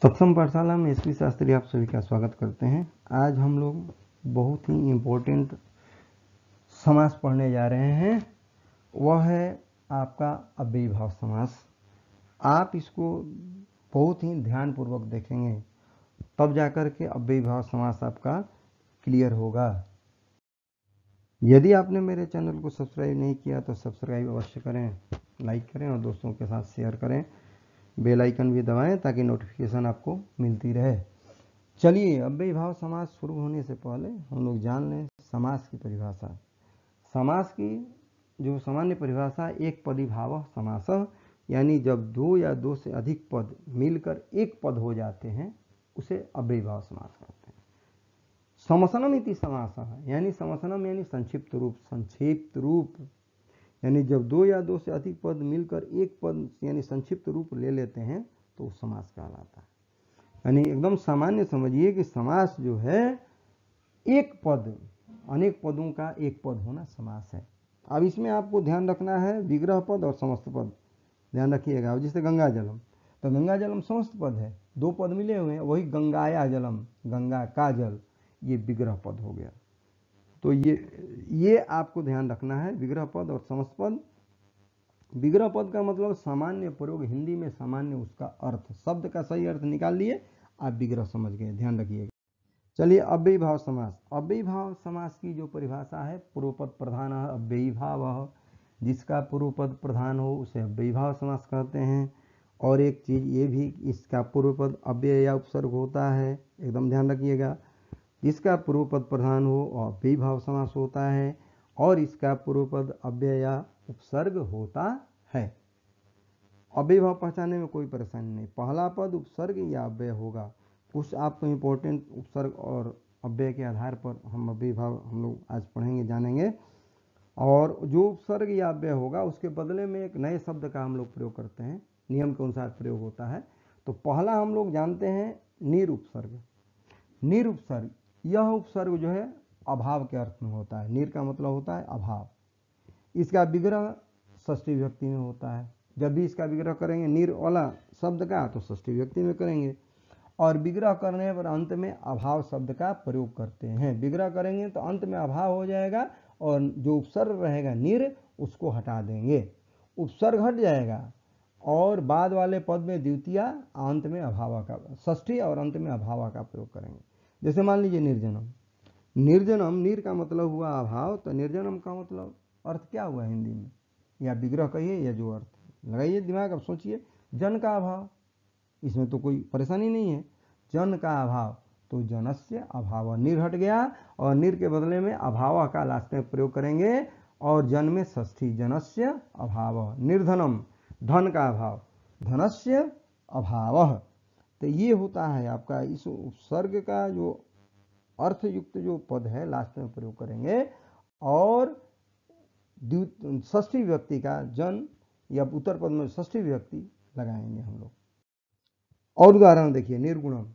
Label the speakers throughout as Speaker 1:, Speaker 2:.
Speaker 1: सत्संग पाठशाला में एसपी शास्त्री आप सभी का स्वागत करते हैं। आज हम लोग बहुत ही इम्पोर्टेंट समास पढ़ने जा रहे हैं। वह है आपका अव्ययीभाव समास। आप इसको बहुत ही ध्यानपूर्वक देखेंगे तब जाकर के अव्ययीभाव समास आपका क्लियर होगा। यदि आपने मेरे चैनल को सब्सक्राइब नहीं किया तो सब्सक्राइब अवश्य करें, लाइक करें और दोस्तों के साथ शेयर करें। बेल आइकन भी दबाएं ताकि नोटिफिकेशन आपको मिलती रहे। चलिए, अव्ययीभाव समास शुरू होने से पहले हम लोग जान लें समास की परिभाषा। समास की जो सामान्य परिभाषा, एक पदी भाव समास, यानी जब दो या दो से अधिक पद मिलकर एक पद हो जाते हैं उसे अव्ययीभाव समास कहते हैं। समसनम इति समास, यानी समसनम यानी संक्षिप्त रूप यानी जब दो या दो से अधिक पद मिलकर एक पद यानी संक्षिप्त रूप ले लेते हैं तो समास कहलाता है। यानी एकदम सामान्य समझिए कि समास जो है एक पद, अनेक पदों का एक पद होना समास है। अब इसमें आपको ध्यान रखना है विग्रह पद और समस्त पद, ध्यान रखिएगा। जैसे गंगा जलम, तो गंगा जलम समस्त पद है, दो पद मिले हुए हैं, वही गंगाया जलम, गंगा का जल, ये विग्रह पद हो गया। तो ये आपको ध्यान रखना है, विग्रह पद और समस्त पद। विग्रह पद का मतलब सामान्य प्रयोग, हिंदी में सामान्य उसका अर्थ, शब्द का सही अर्थ निकाल लिए, आप विग्रह समझ गए, ध्यान रखिएगा। चलिए, अव्ययीभाव समास। अव्ययीभाव समास की जो परिभाषा है, पूर्वपद प्रधान अव्ययीभाव, जिसका पूर्वपद प्रधान हो उसे अव्ययीभाव समास कहते हैं। और एक चीज ये भी, इसका पूर्वपद अव्यय या उपसर्ग होता है, एकदम ध्यान रखिएगा। जिसका पूर्वपद प्रधान हो और अव्ययीभाव समास होता है, और इसका पूर्वपद अव्यय या उपसर्ग होता है। अव्ययीभाव पहचानने में कोई परेशानी नहीं, पहला पद उपसर्ग या अव्यय होगा। कुछ आपको इम्पोर्टेंट उपसर्ग और अव्यय के आधार पर हम अव्ययीभाव हम लोग आज पढ़ेंगे, जानेंगे। और जो उपसर्ग या अव्यय होगा उसके बदले में एक नए शब्द का हम लोग प्रयोग करते हैं, नियम के अनुसार प्रयोग होता है। तो पहला हम लोग जानते हैं निरुपसर्ग। निरुपसर्ग, यह उपसर्ग जो है अभाव के अर्थ में होता है। निर का मतलब होता है अभाव। इसका विग्रह षष्ठी विभक्ति में होता है। जब भी इसका विग्रह करेंगे निर वाला शब्द का तो षष्ठी विभक्ति में करेंगे, और विग्रह करने पर अंत में अभाव शब्द का प्रयोग करते हैं। विग्रह करेंगे तो अंत में अभाव हो जाएगा, और जो उपसर्ग रहेगा निर उसको हटा देंगे, उपसर्ग हट जाएगा, और बाद वाले पद में द्वितीया, अंत में अभाव का, षष्ठी और अंत में अभाव का प्रयोग करेंगे। जैसे मान लीजिए निर्जनम। निर्जनम, नीर का मतलब हुआ अभाव, तो निर्जनम का मतलब अर्थ क्या हुआ हिंदी में, या विग्रह कहिए या जो अर्थ लगाइए दिमाग। अब सोचिए, जन का अभाव, इसमें तो कोई परेशानी नहीं है। जन का अभाव, तो जनस्य अभाव, निर हट गया, और निर के बदले में अभाव का लास्ट में प्रयोग करेंगे, और जन में षष्ठी, जनस्य अभाव। निर्धनम, धन का अभाव, धनस्य अभाव। तो ये होता है आपका इस उपसर्ग का जो अर्थ युक्त जो पद है लास्ट में प्रयोग करेंगे, और षष्ठी विभक्ति का जन या उत्तर पद में षष्ठी विभक्ति लगाएंगे हम लोग। और उदाहरण देखिए, निर्गुणम,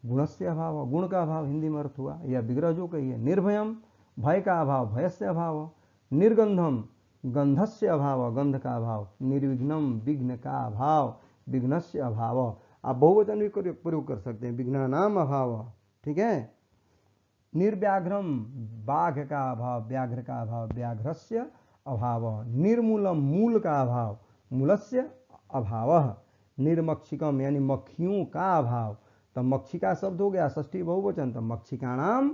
Speaker 1: गुणस्य अभाव, गुण का अभाव हिंदी में अर्थ हुआ, या विग्रह जो कहिए। निर्भयम, भय का अभाव, भयस्य अभाव। निर्गंधम, गंधस्य अभाव, गंध का अभाव। निर्विघ्नम, विघ्न का अभाव, विघ्नस्य अभाव। आप बहुवचन भी प्रयोग कर सकते हैं, विघ्नानाम अभाव, ठीक है। निर्व्याघ्रम, बाघ का अभाव, व्याघ्र का अभाव, व्याघ्रस्य अभाव। निर्मूलम, मूल का अभाव, मूलस्य अभाव। निर्मक्षिकम, यानी मक्खियों का अभाव, तो मक्षिका शब्द हो गया षष्ठी बहुवचन, तो मक्षिकाणाम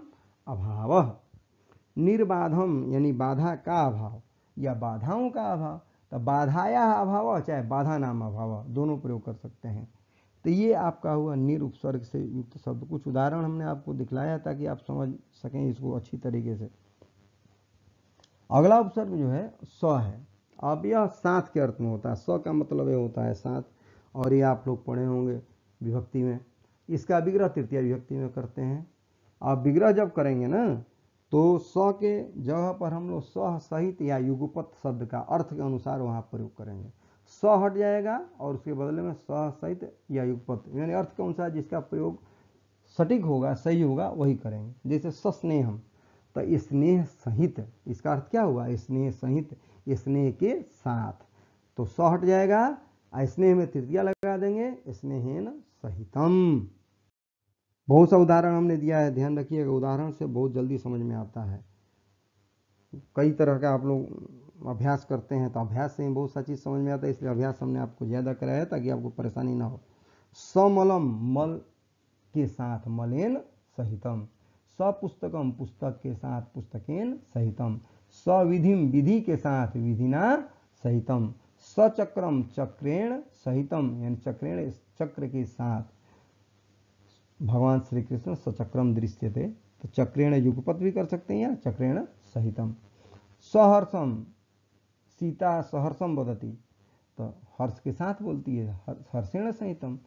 Speaker 1: अभाव। निर्बाधम, यानी बाधा का अभाव या बाधाओं का अभाव, तो बाधाया अभाव चाहे बाधा नाम अभाव, दोनों प्रयोग कर सकते हैं। तो ये आपका हुआ निर उपसर्ग से युक्त शब्द। कुछ उदाहरण हमने आपको दिखलाया ताकि आप समझ सकें इसको अच्छी तरीके से। अगला उपसर्ग जो है स है। अब यह साथ के अर्थ में होता है। स का मतलब ये होता है साथ, और ये आप लोग पढ़े होंगे विभक्ति में। इसका विग्रह तृतीय विभक्ति में करते हैं। आप विग्रह जब करेंगे ना, तो स के जगह पर हम लोग सह सहित या युगपत शब्द का अर्थ के अनुसार वहाँ प्रयोग करेंगे। स हट जाएगा और उसके बदले में सह सहित या युगपत, यानी अर्थ के अनुसार जिसका प्रयोग सटीक होगा, सही होगा, वही करेंगे। जैसे सस्नेहम, तो स्नेह सहित, इसका अर्थ क्या हुआ, स्नेह सहित, स्नेह के साथ। तो स हट जाएगा, स्नेह में तृतीया लगा देंगे, स्नेहेन सहितम। बहुत सा उदाहरण हमने दिया है, ध्यान रखिएगा, उदाहरण से बहुत जल्दी समझ में आता है। कई तरह का आप लोग अभ्यास करते हैं तो अभ्यास से ही बहुत सा चीज़ समझ में आता है, इसलिए अभ्यास हमने आपको ज़्यादा कराया है ताकि आपको परेशानी ना हो। समलम मल के साथ मलेन सहितम, सपुस्तकम पुस्तक के साथ पुस्तकेन सहितम, सविधिम विधि के साथ विधिना सहितम, सचक्रम चक्रेण सहितम, यानी चक्रेण चक्र के साथ। भगवान श्री कृष्ण सचक्रम दृश्यते, तो चक्रेण युगपत भी कर सकते हैं या चक्रेण सहितम। सहर्षम सीता सहर्षम वदति, तो हर्ष के साथ बोलती है, हर्षेण सहितम।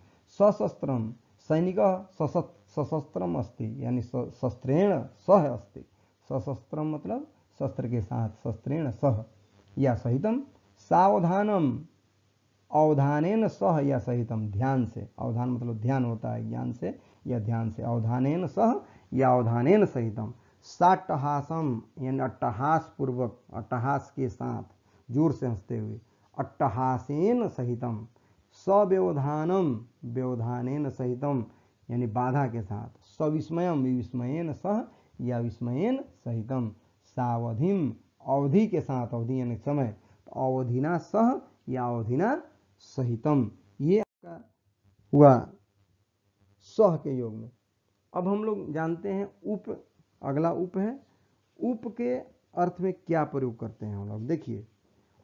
Speaker 1: सशस्त्रम सैनिक सशस्त्रम अस्ति, यानी शस्त्रेण सह अस्ति, सशस्त्रम मतलब शस्त्र के साथ, शस्त्रेण सह या सहितम। सावधानम अवधानेन सह या सहितम, ध्यान से, अवधान मतलब ध्यान होता है, ज्ञान से या ध्यान से, अवधानेन सह या अवधानेन सहितम। साट्टहासम यानी अट्टहास पूर्वक, अट्टहास के साथ, जोर से हंसते हुए, अट्टहासेन सहितम। सव्यवधानम व्यवधानेन सहितम, यानी बाधा के साथ। सविस्मयम विस्मयेन सह या विस्मयेन सहितम। सावधिम अवधि के साथ, अवधि यानी समय, तो अवधिना सह या अवधिना सहितम। ये आपका हुआ सह के योग में। अब हम लोग जानते हैं उप, अगला उप है। उप के अर्थ में क्या प्रयोग करते हैं हम लोग, देखिए।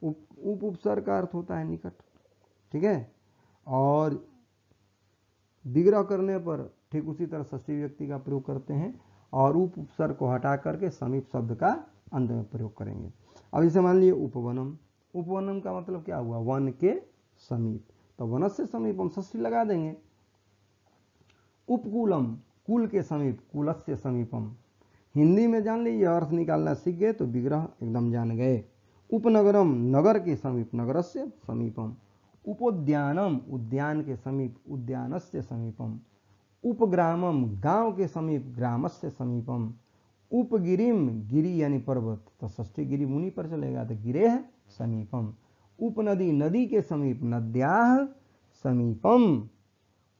Speaker 1: उप उपसर्ग का अर्थ होता है निकट, ठीक है, और विग्रह करने पर ठीक उसी तरह षष्ठी विभक्ति का प्रयोग करते हैं, और उप उपसर्ग को हटा करके समीप शब्द का अंत में प्रयोग करेंगे। अब इसे मान लीजिए उपवनम, उपवनम का मतलब क्या हुआ, वन के समीप, तो वनस्य समीपम षष्ठी लगा देंगे। उपकूलम कुल के समीप, कुलस्य समीपम। हिंदी में जान लीजिए, अर्थ निकालना सीख गए तो विग्रह एकदम जान गए। उपनगरम नगर के समीप, नगरस्य समीपम। उपोद्यानम उद्यान के समीप, उद्यानस्य समीपम। उपग्रामम गांव के समीप, ग्रामस्य समीपम। उपगिरिम गिरि यानी पर्वत, तो षष्ठी गिरि मुनि पर चलेगा, तो गिरेह समीपम। उपनदी नदी के समीप, नद्याः समीपम।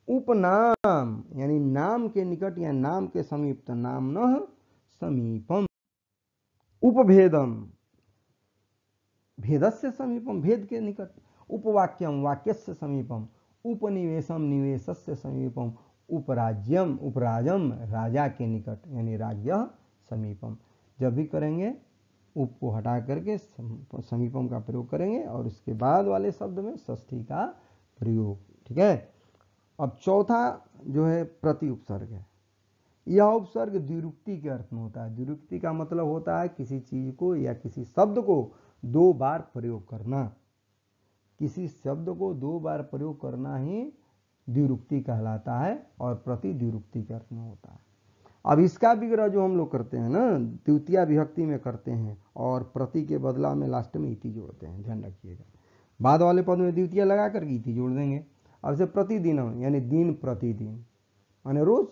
Speaker 1: उपनाम यानी नाम के निकट या नाम के समीप, तो नाम्नः समीपम। उपभेदम भेदस्य समीपम, भेद के निकट। उपवाक्यम वाक्यस्य समीपम। उपनिवेशम निवेशस्य समीपम। उपराज्यम उपराजम राजा के निकट, यानी राज्य समीपम। जब भी करेंगे उप को हटा करके समीपम का प्रयोग करेंगे, और इसके बाद वाले शब्द में षष्ठी का प्रयोग, ठीक है। अब चौथा जो है प्रति उपसर्ग है। यह उपसर्ग द्विरुक्ति के अर्थ में होता है। द्विरुक्ति का मतलब होता है किसी चीज को या किसी शब्द को दो बार प्रयोग करना। किसी शब्द को दो बार प्रयोग करना ही द्विरुक्ति कहलाता है, और प्रति द्विरुक्ति के अर्थ में होता है। अब इसका विग्रह जो हम लोग करते हैं ना, द्वितीय विभक्ति में करते हैं, और प्रति के बदला में लास्ट में इति जोड़ते हैं, ध्यान रखिएगा। बाद वाले पद में द्वितीय लगा करके इति जोड़ देंगे। अब से प्रतिदिनम यानी दिन प्रतिदिन, यानी रोज,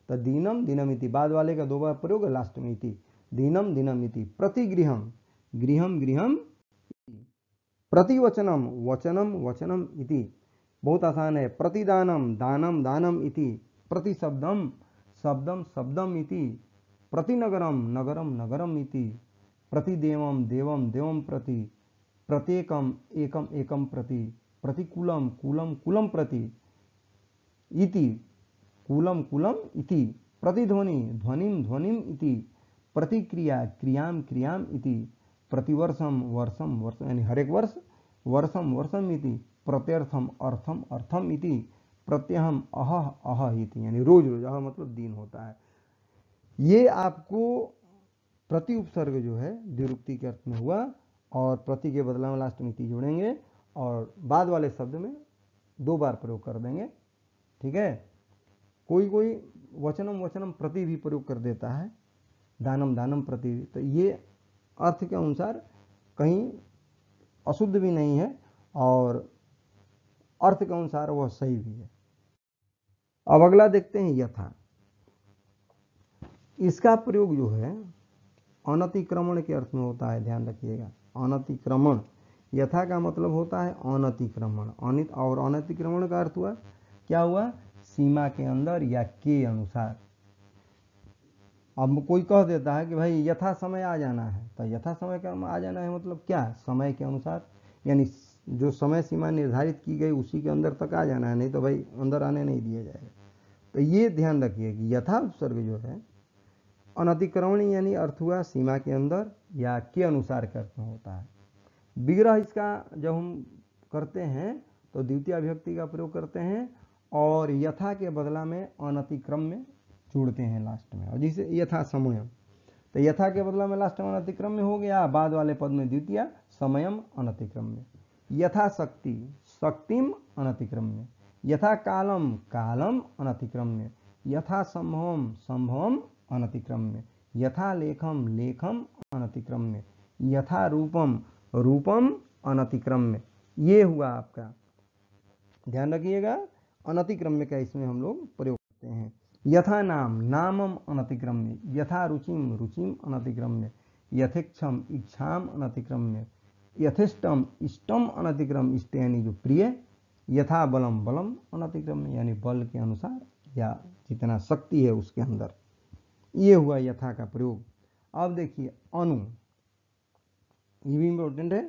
Speaker 1: तो दीनम दिनम इति, बाद वाले का दो बार प्रयोग है, लास्ट में इति। दीनम दिनम इति। प्रतिगृहम गृहम गृहम। प्रतिवचनम वचनम वचनम इति, बहुत आसान है। प्रतिदानम दानम दानम इति। प्रतिशब्दम शब्दम शब्दम इति। प्रतिनगरम नगरम नगरम इति। प्रतिदेवम देवम देवम प्रति। प्रत्येकम एकम एकम प्रति। प्रतिकूलम कूलम कूलम प्रति इति। कूलम कूलम इति। प्रतिध्वनि ध्वनिम ध्वनिम इति। प्रतिक्रिया क्रियाम क्रियाम इति। प्रतिवर्षम वर्षम वर्ष यानी हर एक वर्ष, वर्षम वर्षम इति। प्रत्यर्थम अर्थम अर्थम इति। प्रत्यहम अह अह इति, यानी रोज रोज, अह मतलब दिन होता है। ये आपको प्रति उपसर्ग जो है द्विरुक्ति के अर्थ में हुआ, और प्रति के बदला में लास्ट में इति जोड़ेंगे, और बाद वाले शब्द में दो बार प्रयोग कर देंगे, ठीक है। कोई कोई वचनम वचनम प्रति भी प्रयोग कर देता है, दानम दानम प्रति, तो ये अर्थ के अनुसार कहीं अशुद्ध भी नहीं है, और अर्थ के अनुसार वह सही भी है। अब अगला देखते हैं यथा। इसका प्रयोग जो है अनतिक्रमण के अर्थ में होता है, ध्यान रखिएगा। अनतिक्रमण यथा का मतलब होता है अनतिक्रमण, और अनतिक्रमण का अर्थ हुआ क्या हुआ, सीमा के अंदर या के अनुसार। अब कोई कह देता है कि भाई यथा समय आ जाना है, तो यथा समय का आ जाना है मतलब क्या, समय के अनुसार, यानी जो समय सीमा निर्धारित की गई उसी के अंदर तक आ जाना है, नहीं तो भाई अंदर आने नहीं दिया जाएगा। तो ये ध्यान रखिए कि यथा उपसर्ग जो है अनतिक्रमण यानी अर्थ हुआ सीमा के अंदर या के अनुसार के अर्थ में होता है। विग्रह इसका जब हम करते हैं तो द्वितीय विभक्ति का प्रयोग करते हैं और यथा के बदला में अनतिक्रम में जोड़ते हैं लास्ट में, और जिसे यथा समयम, तो यथा के बदला में लास्ट में अनतिक्रम में हो गया, बाद वाले पद में द्वितीय, समयम अनतिक्रम में। यथा शक्ति, शक्तिम अनतिक्रम में। यथा कालम, कालम अनतिक्रम में। यथा संभवम, संभवम अनतिक्रम में। यथा लेखम, लेखम अनतिक्रम में। यथा रूपम, रूपम अनतिक्रम में। ये हुआ आपका, ध्यान रखिएगा अनतिक्रम में का इसमें हम लोग प्रयोग करते हैं। यथा नाम, नामम अनतिक्रम में। यथा रुचिम, रुचिम अनतिक्रम में। यथेक्षम, इच्छाम अनतिक्रम में। यथेष्टम, इष्टम अनतिक्रम, इष्ट यानी जो प्रिय। यथा बलम, बलम अनतिक्रम में, यानी बल के अनुसार या जितना शक्ति है उसके अंदर। ये हुआ यथा का प्रयोग। अब देखिए अनु, ये भी इंपॉर्टेंट है।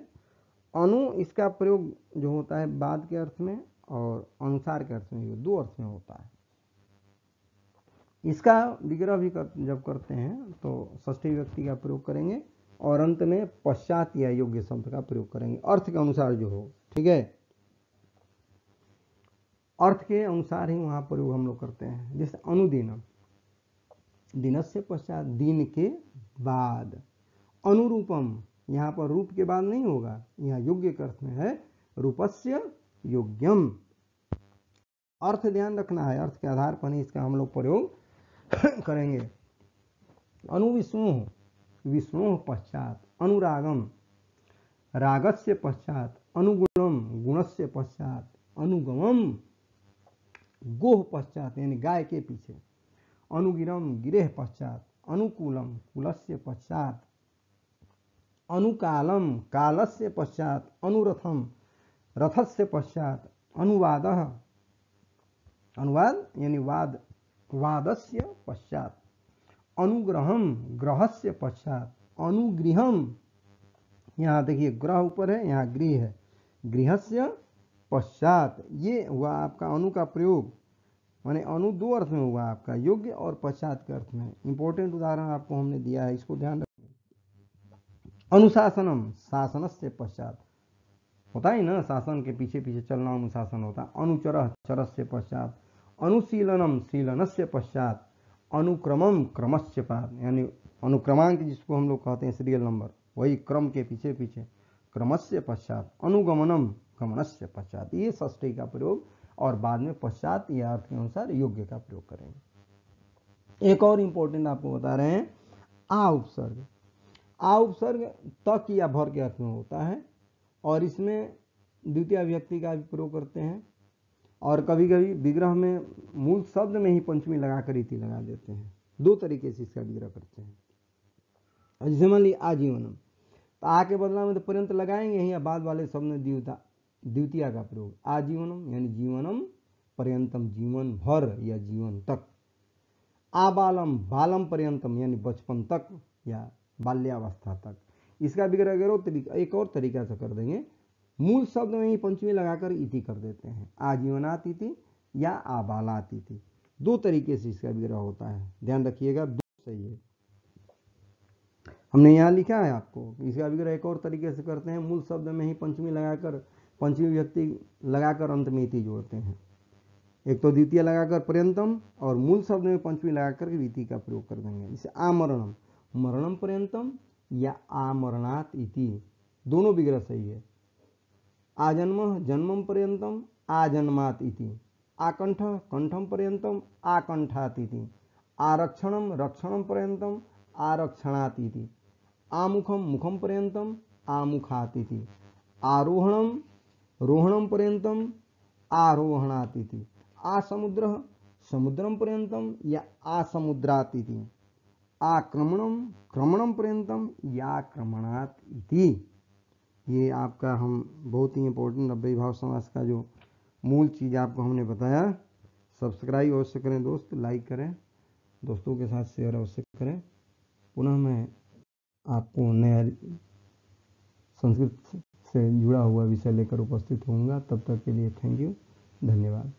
Speaker 1: अनु इसका प्रयोग जो होता है बाद के अर्थ में और अनुसार के अर्थ में, दो अर्थ में होता है। इसका विग्रह भी जब करते हैं तो षष्ठी विभक्ति का प्रयोग करेंगे और अंत में पश्चात या योग्य शब्द का प्रयोग करेंगे, अर्थ के अनुसार जो हो, ठीक है, अर्थ के अनुसार ही वहां प्रयोग हम लोग करते हैं। जैसे अनुदिनम, दिनस्य पश्चात, दिन के बाद। अनुरूपम, यहाँ पर रूप के बाद नहीं होगा, यहाँ योग्य के अर्थ में है, रूपस्य योग्यम। अर्थ ध्यान रखना है, अर्थ के आधार पर ही इसका हम लोग प्रयोग करेंगे। अनुविष्णु, विष्णु पश्चात। अनुरागम, रागस्य पश्चात। अनुगुणम, गुणस्य पश्चात। अनुगमम, गोह पश्चात यानी गाय के पीछे। अनुगिरम, गिरेह पश्चात। अनुकूलम, कुलस्य पश्चात। अनुकालम, कालस्य पश्चात। अनुरथम, रथस्य पश्चात। अनुवादः, अनुवाद यानी वाद, वादस्य पश्चात। अनुग्रहम, ग्रहस्य पश्चात। अनुगृहम, यहाँ देखिए ग्रह ऊपर है, यहाँ गृह है, गृहस्य पश्चात। ये हुआ आपका अनु का प्रयोग, माने अनु दो अर्थ में हुआ आपका, योग्य और पश्चात के अर्थ में। इंपॉर्टेंट उदाहरण आपको हमने दिया है, इसको ध्यान रखिए। अनुशासनम, शासनस्य पश्चात होता है ना, शासन के पीछे पीछे चलना अनुशासन होता है। अनुचरः, चरस्य पश्चात। अनुशीलनम, शीलनस्य पश्चात। अनुक्रमम, क्रमस्य पाद, यानी अनुक्रमांक जिसको हम लोग कहते हैं सीरियल नंबर, वही क्रम के पीछे पीछे, क्रमस्य पश्चात। अनुगमनम, गमनस्य पश्चात। ये षष्ठी का प्रयोग, और बाद में पश्चात या अर्थ के अनुसार योग्य का प्रयोग करेंगे। एक और इंपॉर्टेंट आपको बता रहे हैं, आ उपसर्ग। आ उपसर्ग तक या भर के अर्थ में होता है, और इसमें द्वितीय विभक्ति का भी प्रयोग करते हैं, और कभी कभी विग्रह में मूल शब्द में ही पंचमी लगाकर इति लगा देते हैं। दो तरीके से इसका विग्रह करते हैं। जैसे मान ली आजीवनम, तो आ के बदला में तो पर्यंत लगाएंगे ही, या बाद वाले शब्द में द्वितीय का प्रयोग। आजीवनम यानी जीवनम पर्यंतम, जीवन भर या जीवन तक। आबालम, बालम पर्यंतम यानी बचपन तक या बाल्यावस्था तक। इसका विग्रह करो एक और तरीका से कर देंगे, मूल शब्द में ही पंचमी लगाकर इति कर देते हैं, आजीवनात इति या आबालात इति। दो तरीके से इसका विग्रह होता है, ध्यान रखिएगा, दो सही है। हमने यहाँ लिखा है आपको, इसका विग्रह एक और तरीके से करते हैं, मूल शब्द में ही पंचमी लगाकर, पंचमी विभक्ति लगाकर अंत में इति जोड़ते हैं। एक तो द्वितीय लगाकर पर्यंतम, और मूल शब्द में पंचमी लगाकर इति का प्रयोग कर देंगे। जैसे आमरणम, मरणम पर्यंतम या आमरणात इति, दोनों विग्रह सही है। आजन्म, जन्मम पर्यंतम, आजन्मात इति। आकंठ, कंठम पर्यंतम, आकंठात इति। आरक्षणम, रक्षणम पर्यंतम, आरक्षणात इति। आमुखम, मुखम पर्यंतम, आमुखात इति। आरोहणम, रोहणम पर्यंतम, आरोहणात इति। आसमुद्रः, समुद्रम पर्यंतम या आसमुद्रात इति। आक्रमणम, क्रमणम पर्यंतम या क्रमणात इति। ये आपका हम बहुत ही इम्पोर्टेंट अव्ययी भाव समास का जो मूल चीज़ आपको हमने बताया। सब्सक्राइब अवश्य करें दोस्त, लाइक करें, दोस्तों के साथ शेयर अवश्य करें। पुनः मैं आपको नया संस्कृत से जुड़ा हुआ विषय लेकर उपस्थित होऊंगा। तब तक के लिए थैंक यू, धन्यवाद।